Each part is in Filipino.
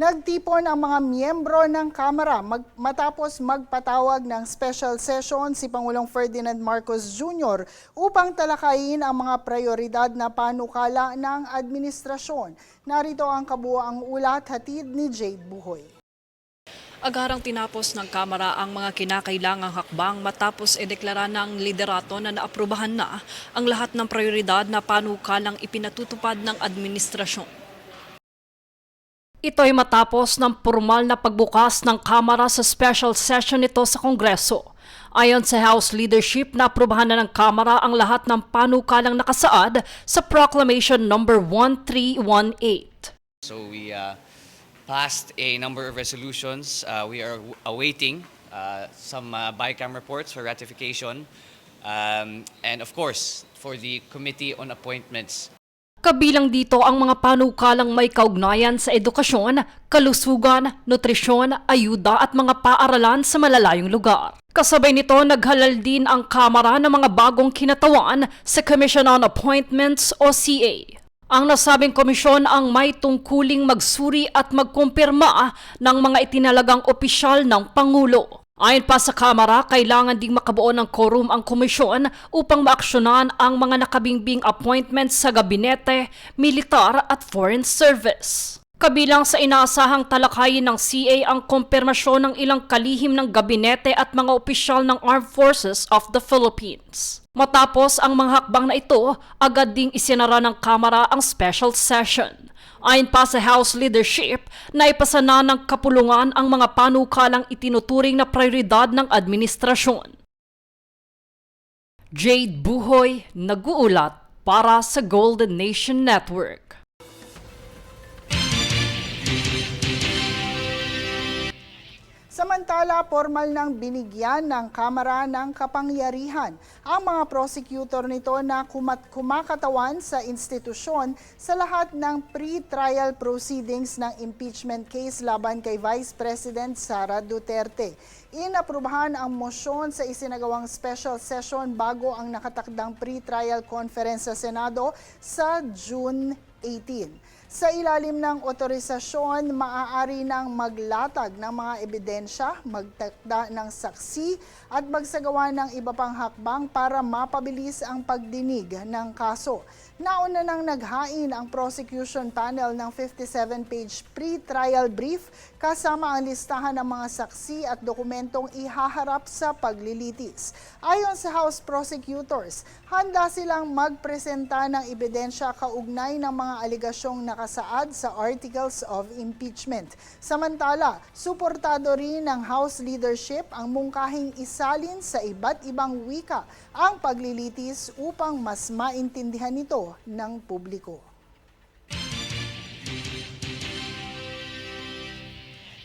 Nagtipon ang mga miyembro ng Kamara matapos magpatawag ng special session si Pangulong Ferdinand Marcos Jr. upang talakayin ang mga prioridad na panukala ng administrasyon. Narito ang kabuuang ulat hatid ni Jade Buhoy. Agarang tinapos ng Kamara ang mga kinakailangang hakbang matapos ideklara ng liderato na naaprubahan na ang lahat ng prioridad na panukalang ipinatutupad ng administrasyon. Ito ay matapos ng formal na pagbukas ng Kamara sa special session nito sa Kongreso. Ayon sa House leadership, naaprubahan na ng Kamara ang lahat ng panukalang nakasaad sa Proclamation number 1318. So we passed a number of resolutions. We are awaiting some BICAM reports for ratification, and of course for the Committee on Appointments. Kabilang dito ang mga panukalang may kaugnayan sa edukasyon, kalusugan, nutrisyon, ayuda at mga paaralan sa malalayong lugar. Kasabay nito, naghalal din ang Kamara ng mga bagong kinatawan sa Commission on Appointments o CA. Ang nasabing komisyon ang may tungkuling magsuri at magkumpirma ng mga itinalagang opisyal ng Pangulo. Ayon pa sa Kamara, kailangan ding makabuo ng quorum ang komisyon upang maaksyonan ang mga nakabingbing appointments sa gabinete, militar at foreign service. Kabilang sa inaasahang talakayin ng CA ang kumpirmasyon ng ilang kalihim ng gabinete at mga opisyal ng Armed Forces of the Philippines. Matapos ang mga hakbang na ito, agad ding isinara ng Kamara ang special session. Ayon pa sa House leadership, naipasa na ng kapulungan ang mga panukalang itinuturing na prioridad ng administrasyon. Jade Buhoy, nag-uulat para sa Golden Nation Network. Samantala, formal nang binigyan ng Kamara ng kapangyarihan ang mga prosecutor nito na kumakatawan sa institusyon sa lahat ng pre-trial proceedings ng impeachment case laban kay Vice President Sara Duterte. Inaprubahan ang mosyon sa isinagawang special session bago ang nakatakdang pre-trial conference sa Senado sa June 18. Sa ilalim ng otorisasyon, maaari nang maglatag ng mga ebidensya, magtakda ng saksi at magsagawa ng iba pang hakbang para mapabilis ang pagdinig ng kaso. Nauna nang naghain ang prosecution panel ng 57-page pre-trial brief kasama ang listahan ng mga saksi at dokumentong ihaharap sa paglilitis. Ayon sa House prosecutors, handa silang magpresenta ng ebidensya kaugnay ng mga aligasyong nakasaad sa Articles of Impeachment. Samantala, suportado rin ng House leadership ang mungkahing isalin sa iba't ibang wika ang paglilitis upang mas maintindihan nito ng publiko.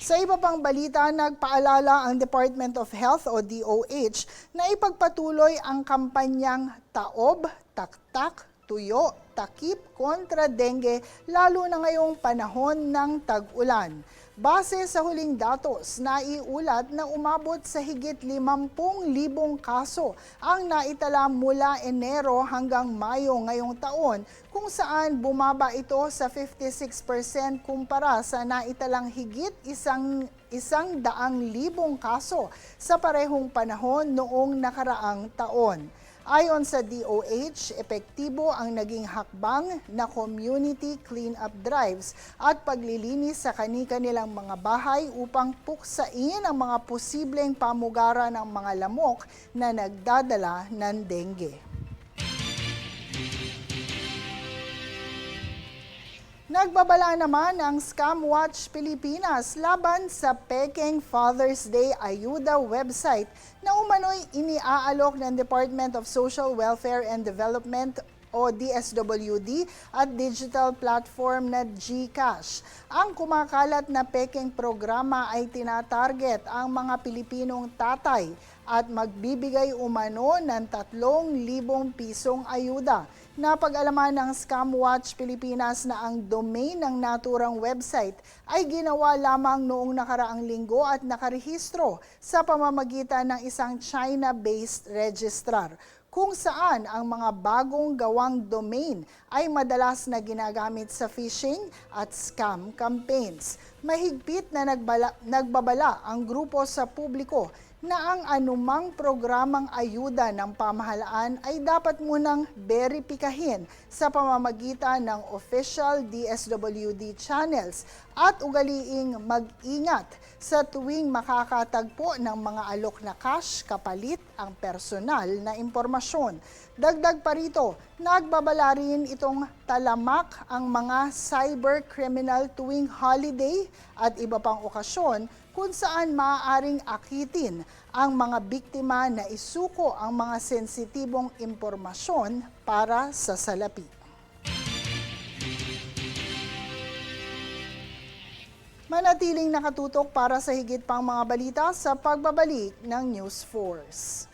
Sa iba pang balita, nagpaalala ang Department of Health o DOH na ipagpatuloy ang kampanyang Taob, Taktak, Tuyo, Takip kontra dengue lalo na ngayong panahon ng tag-ulan. Base sa huling datos, naiulat na umabot sa higit 50,000 kaso ang naitala mula Enero hanggang Mayo ngayong taon, kung saan bumaba ito sa 56% kumpara sa naitalang higit 100,000 kaso sa parehong panahon noong nakaraang taon. Ayon sa DOH, epektibo ang naging hakbang na community clean-up drives at paglilinis sa kani-kanilang mga bahay upang puksain ang mga posibleng pamugaran ng mga lamok na nagdadala ng dengue. Nagbabala naman ang Scam Watch Pilipinas laban sa Peking Father's Day Ayuda website na umano'y iniaalok ng Department of Social Welfare and Development o DSWD at digital platform na GCash. Ang kumakalat na Peking programa ay tinatarget ang mga Pilipinong tatay at magbibigay umano ng 3,000 pisong ayuda. Napag-alaman ng Scam Watch Pilipinas na ang domain ng naturang website ay ginawa lamang noong nakaraang linggo at nakarehistro sa pamamagitan ng isang China-based registrar, kung saan ang mga bagong gawang domain ay madalas na ginagamit sa phishing at scam campaigns. Mahigpit na nagbabala ang grupo sa publiko na ang anumang programang ayuda ng pamahalaan ay dapat munang beripikahin sa pamamagitan ng official DSWD channels at ugaliing mag-ingat sa tuwing makakatagpo ng mga alok na cash kapalit ang personal na impormasyon. Dagdag pa rito, nagbabala rin itong talamak ang mga cyber criminal tuwing holiday at iba pang okasyon kung saan maaaring akitin ang mga biktima na isuko ang mga sensitibong impormasyon para sa salapi. Manatiling nakatutok para sa higit pang mga balita sa pagbabalik ng News Force.